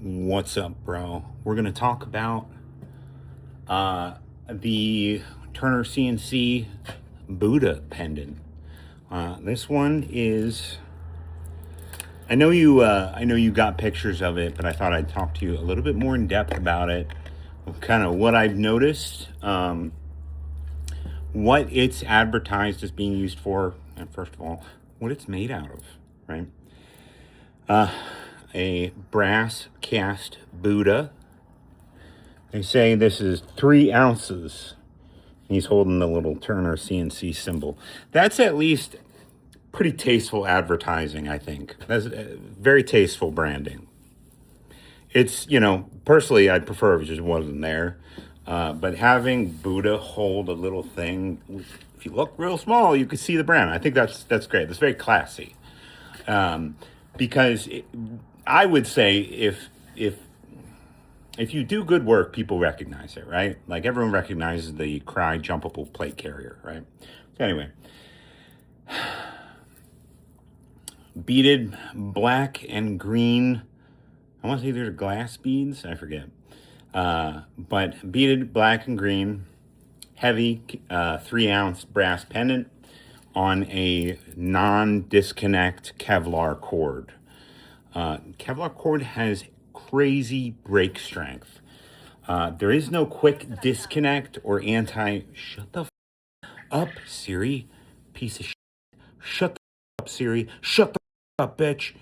What's up, bro? We're going to talk about the Turner CNC Buddha pendant. This one is, I know you got pictures of it, but I thought I'd talk to you a little bit more in depth about it, kind of what I've noticed, what it's advertised as being used for, and first of all, what it's made out of, right? A brass cast Buddha. They say this is 3 ounces. He's holding the little Turner CNC symbol. That's at least pretty tasteful advertising, I think. That's very tasteful branding. It's, personally, I'd prefer if it just wasn't there. But having Buddha hold a little thing, if you look real small, you can see the brand. I think that's great. That's very classy. Because I would say if you do good work, people recognize it, right? Like everyone recognizes the Cry jumpable plate carrier, right? So anyway, beaded black and green. I want to say they're glass beads. I forget. But beaded black and green, heavy 3-ounce brass pendant on a non-disconnect Kevlar cord. Kevlar cord has crazy break strength. There is no quick disconnect or shut the up, Siri, piece of shit. Shut the up, Siri. Shut the up, bitch.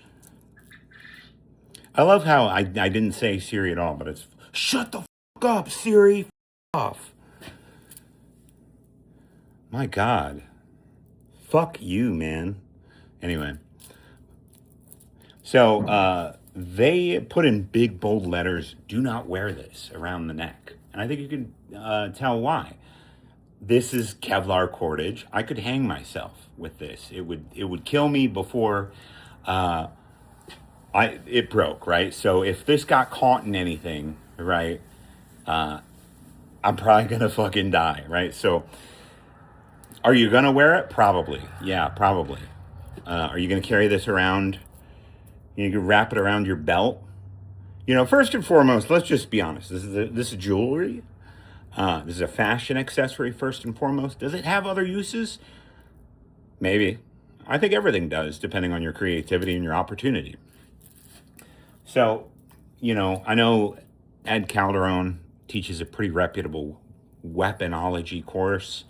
I love how I didn't say Siri at all, but it's shut the up, Siri. Off. My God. Fuck you, man. Anyway. So, they put in big, bold letters, do not wear this around the neck. And I think you can tell why. This is Kevlar cordage. I could hang myself with this. It would kill me before it broke, right? So if this got caught in anything, right, I'm probably going to fucking die, right? So are you going to wear it? Probably. Yeah, probably. Are you going to carry this around? You can wrap it around your belt. First and foremost, let's just be honest. This is jewelry. This is a fashion accessory, first and foremost. Does it have other uses? Maybe. I think everything does, depending on your creativity and your opportunity. So, I know Ed Calderon teaches a pretty reputable weaponology course,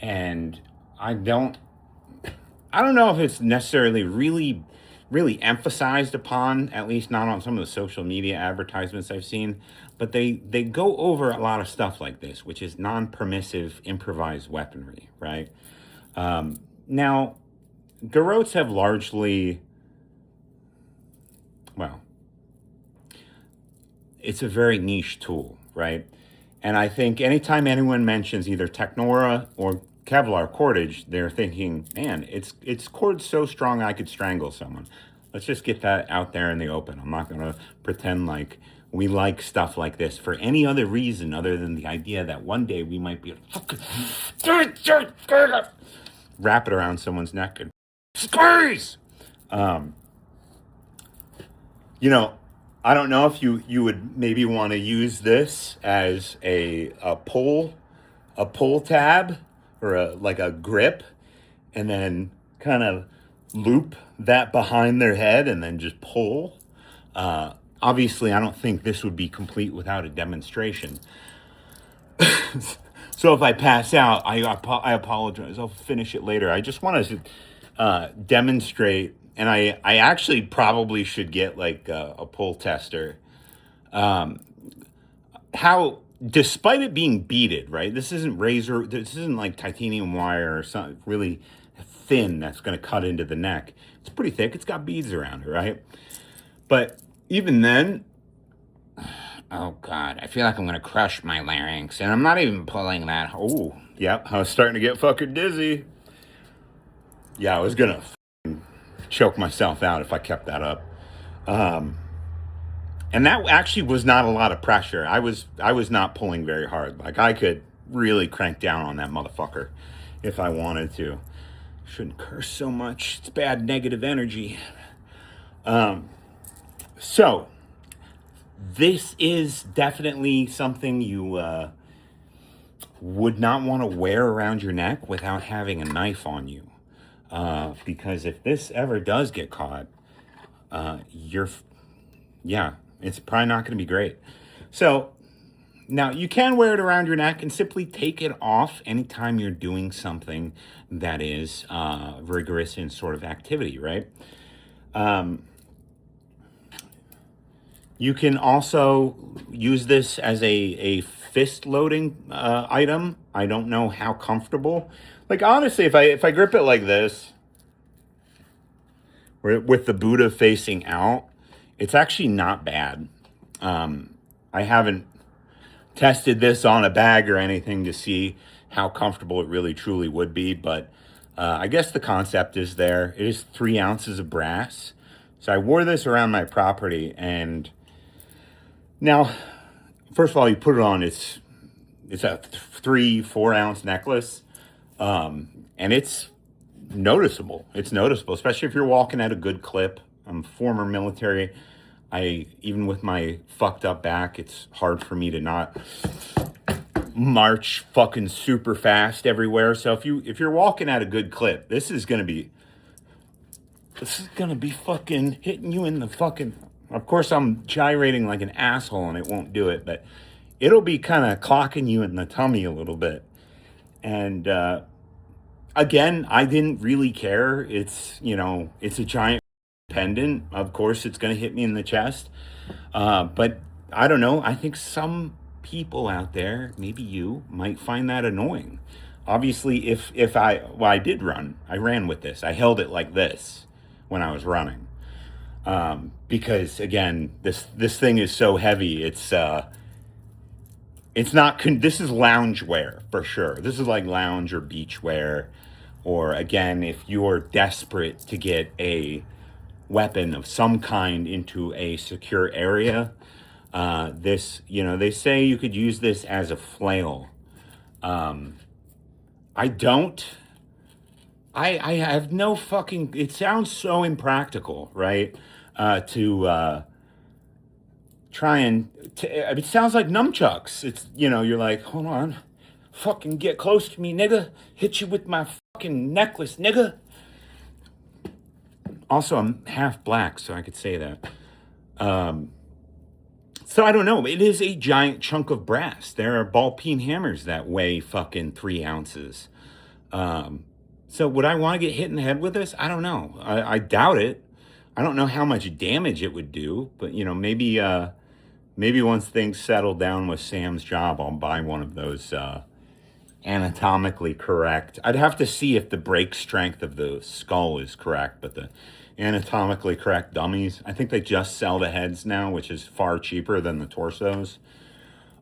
and I don't know if it's necessarily really emphasized upon, at least not on some of the social media advertisements I've seen, but they go over a lot of stuff like this, which is non-permissive improvised weaponry, right? Now, garrotes have largely, well, it's a very niche tool, right? And I think anytime anyone mentions either Technora or Kevlar cordage, they're thinking, man, it's cord so strong I could strangle someone. Let's just get that out there in the open. I'm not going to pretend like we like stuff like this for any other reason other than the idea that one day we might be able to wrap it around someone's neck and squeeze. I don't know if you would maybe want to use this as a pull tab or like a grip, and then kind of loop that behind their head and then just pull. Obviously, I don't think this would be complete without a demonstration. So if I pass out, I apologize. I'll finish it later. I just wanted to demonstrate, and I actually probably should get like a pull tester. How, despite it being beaded, right? This isn't razor. This isn't like titanium wire or something really thin that's going to cut into the neck. It's pretty thick. It's got beads around it, right? But even then, oh God, I feel like I'm going to crush my larynx, and I'm not even pulling that. Oh, yep. I was starting to get fucking dizzy. Yeah, I was going to choke myself out if I kept that up. And that actually was not a lot of pressure. I was not pulling very hard. Like I could really crank down on that motherfucker if I wanted to. Shouldn't curse so much. It's bad negative energy. So this is definitely something you would not want to wear around your neck without having a knife on you. Because if this ever does get caught, yeah, it's probably not going to be great. So now you can wear it around your neck and simply take it off anytime you're doing something that is rigorous in sort of activity, right? You can also use this as a fist loading item. I don't know how comfortable. Like honestly, if I grip it like this, with the Buddha facing out, it's actually not bad. I haven't tested this on a bag or anything to see how comfortable it really truly would be, but I guess the concept is there. It is 3 ounces of brass. So I wore this around my property, and now, first of all, you put it on, it's a 3-4 ounce necklace, and it's noticeable. It's noticeable, especially if you're walking at a good clip. I'm former military. Even with my fucked up back, it's hard for me to not march fucking super fast everywhere. So if you're walking at a good clip, this is gonna be fucking hitting you in the fucking. Of course, I'm gyrating like an asshole, and it won't do it, but it'll be kind of clocking you in the tummy a little bit. And again, I didn't really care. It's a giant pendant. Of course, it's going to hit me in the chest. But I don't know. I think some people out there, maybe you, might find that annoying. Obviously, if I did run. I ran with this. I held it like this when I was running. Because again, this thing is so heavy. It's not. This is lounge wear for sure. This is like lounge or beach wear, or again, if you're desperate to get a weapon of some kind into a secure area, they say you could use this as a flail. I don't. I have no fucking. It sounds so impractical, right? To try and. It sounds like nunchucks. It's you're like, hold on, fucking get close to me, nigga. Hit you with my fucking necklace, nigga. Also, I'm half black, so I could say that. So I don't know. It is a giant chunk of brass. There are ball peen hammers that weigh fucking 3 ounces. So would I want to get hit in the head with this? I don't know. I doubt it. I don't know how much damage it would do, but maybe once things settle down with Sam's job, I'll buy one of those anatomically correct. I'd have to see if the break strength of the skull is correct, but the anatomically correct dummies, I think they just sell the heads now, which is far cheaper than the torsos.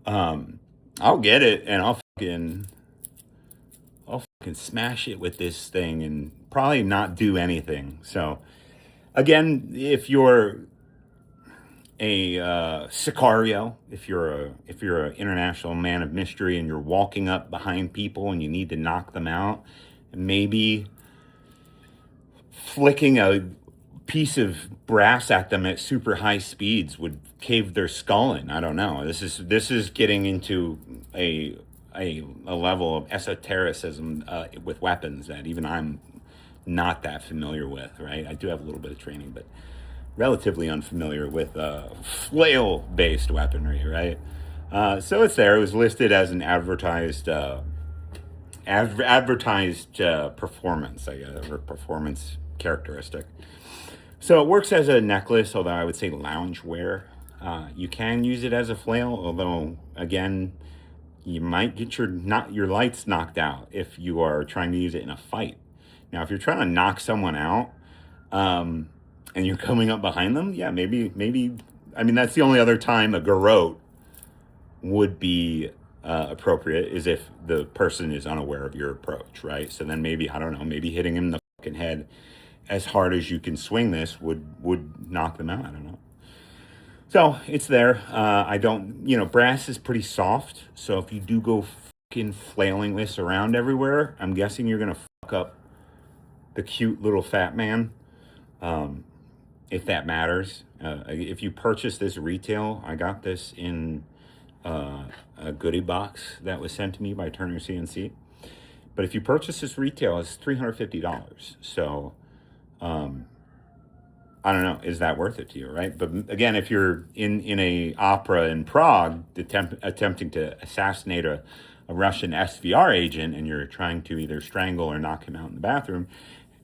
I'll get it, and I'll fucking smash it with this thing and probably not do anything. So again, if you're a Sicario, if you're an international man of mystery and you're walking up behind people and you need to knock them out, maybe flicking a piece of brass at them at super high speeds would cave their skull in. I don't know. This is getting into a level of esotericism with weapons that even I'm not that familiar with, right? I do have a little bit of training, but relatively unfamiliar with flail-based weaponry, right? So it's there. It was listed as an advertised performance, I guess, or performance characteristic. So it works as a necklace, although I would say lounge wear. You can use it as a flail, although again, you might get your lights knocked out if you are trying to use it in a fight. Now, if you're trying to knock someone out, and you're coming up behind them, yeah, maybe. I mean, that's the only other time a garrote would be appropriate, is if the person is unaware of your approach, right? So then maybe, I don't know, maybe hitting him in the fucking head as hard as you can swing this would knock them out. I don't know. So it's there. Brass is pretty soft. So if you do go fucking flailing this around everywhere, I'm guessing you're going to fuck up the cute little fat man. If that matters. If you purchase this retail, I got this in a goodie box that was sent to me by Turner CNC. But if you purchase this retail, it's $350. So I don't know, is that worth it to you, right? But again, if you're in a opera in Prague attempting to assassinate a Russian SVR agent, and you're trying to either strangle or knock him out in the bathroom,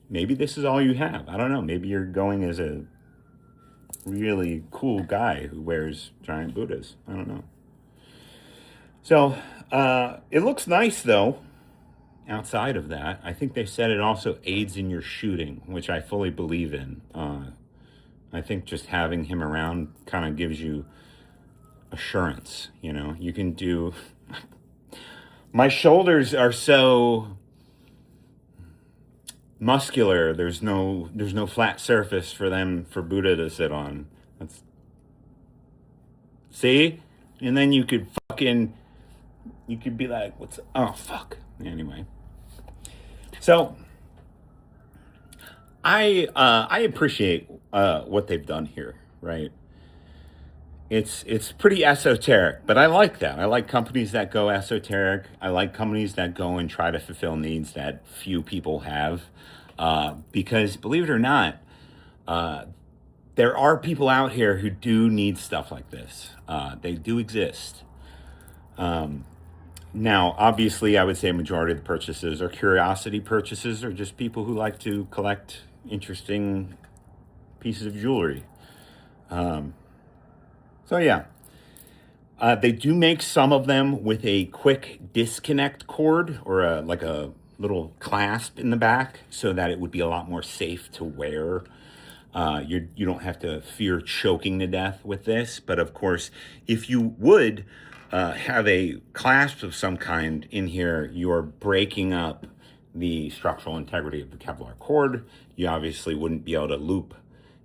maybe this is all you have. I don't know. Maybe you're going as a really cool guy who wears giant Buddhas. I don't know. So it looks nice, though. Outside of that, I think they said it also aids in your shooting, which I fully believe in. I think just having him around kind of gives you assurance. You know, you can do. My shoulders are so muscular. There's no flat surface for Buddha to sit on. That's, see, and then you could be like, what's, oh fuck. Anyway, so I appreciate what they've done here, right? It's pretty esoteric, but I like that. I like companies that go esoteric. I like companies that go and try to fulfill needs that few people have, because believe it or not, there are people out here who do need stuff like this. They do exist. Now, obviously, I would say a majority of the purchases are curiosity purchases, or just people who like to collect interesting pieces of jewelry. So yeah, they do make some of them with a quick disconnect cord, or like a little clasp in the back, so that it would be a lot more safe to wear. You don't have to fear choking to death with this. But of course, if you would have a clasp of some kind in here, you're breaking up the structural integrity of the Kevlar cord. You obviously wouldn't be able to loop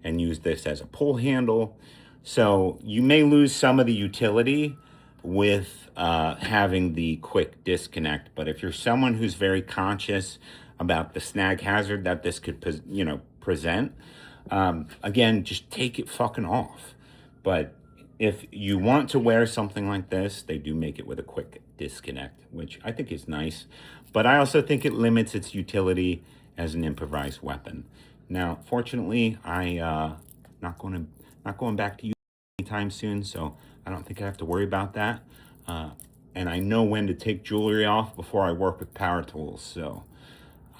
and use this as a pull handle. So you may lose some of the utility with having the quick disconnect. But if you're someone who's very conscious about the snag hazard that this could, present, again, just take it fucking off. But if you want to wear something like this, they do make it with a quick disconnect, which I think is nice. But I also think it limits its utility as an improvised weapon. Now, fortunately, I not going back to use anytime soon, so I don't think I have to worry about that. And I know when to take jewelry off before I work with power tools, so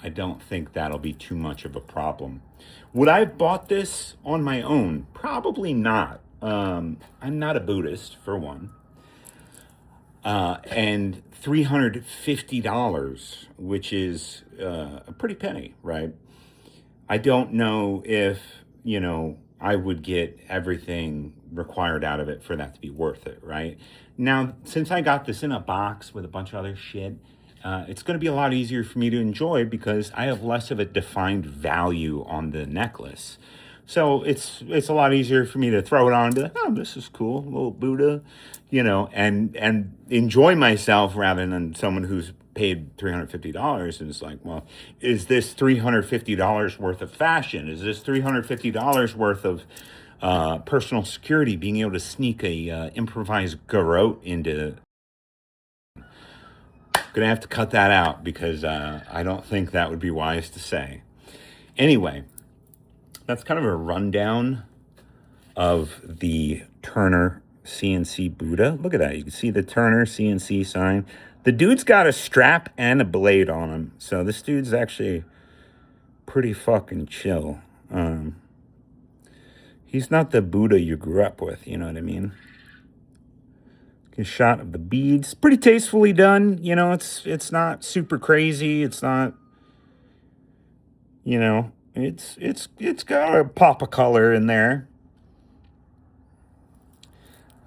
I don't think that'll be too much of a problem. Would I have bought this on my own? Probably not. I'm not a Buddhist, for one. And $350, which is a pretty penny, right? I don't know if, I would get everything required out of it for that to be worth it, right? Now, since I got this in a box with a bunch of other shit, it's going to be a lot easier for me to enjoy because I have less of a defined value on the necklace. So it's a lot easier for me to throw it on and be like, oh, this is cool, little Buddha, and enjoy myself rather than someone who's paid $350 and it's like, well, is this $350 worth of fashion? Is this $350 worth of personal security, being able to sneak a improvised garrote into? Gonna have to cut that out because I don't think that would be wise to say. Anyway, that's kind of a rundown of the Turner CNC Buddha. Look at that. You can see the Turner CNC sign. The dude's got a strap and a blade on him. So this dude's actually pretty fucking chill. He's not the Buddha you grew up with, you know what I mean? A shot of the beads. Pretty tastefully done. It's not super crazy. It's not, it's got a pop of color in there.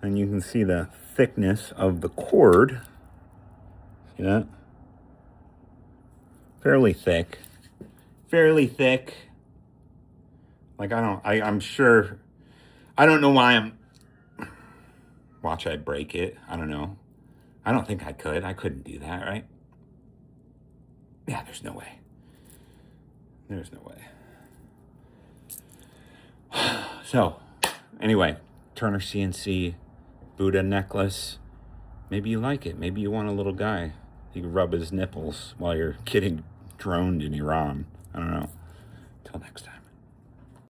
And you can see the thickness of the cord. See that? Fairly thick. Like, I'm sure, I don't know why watch I break it. I don't know. I don't think I could. I couldn't do that, right? Yeah, there's no way. There's no way. So, Anyway, Turner CNC Buddha necklace. Maybe you like it. Maybe you want a little guy. You can rub his nipples while you're getting droned in Iran. I don't know. Till next time.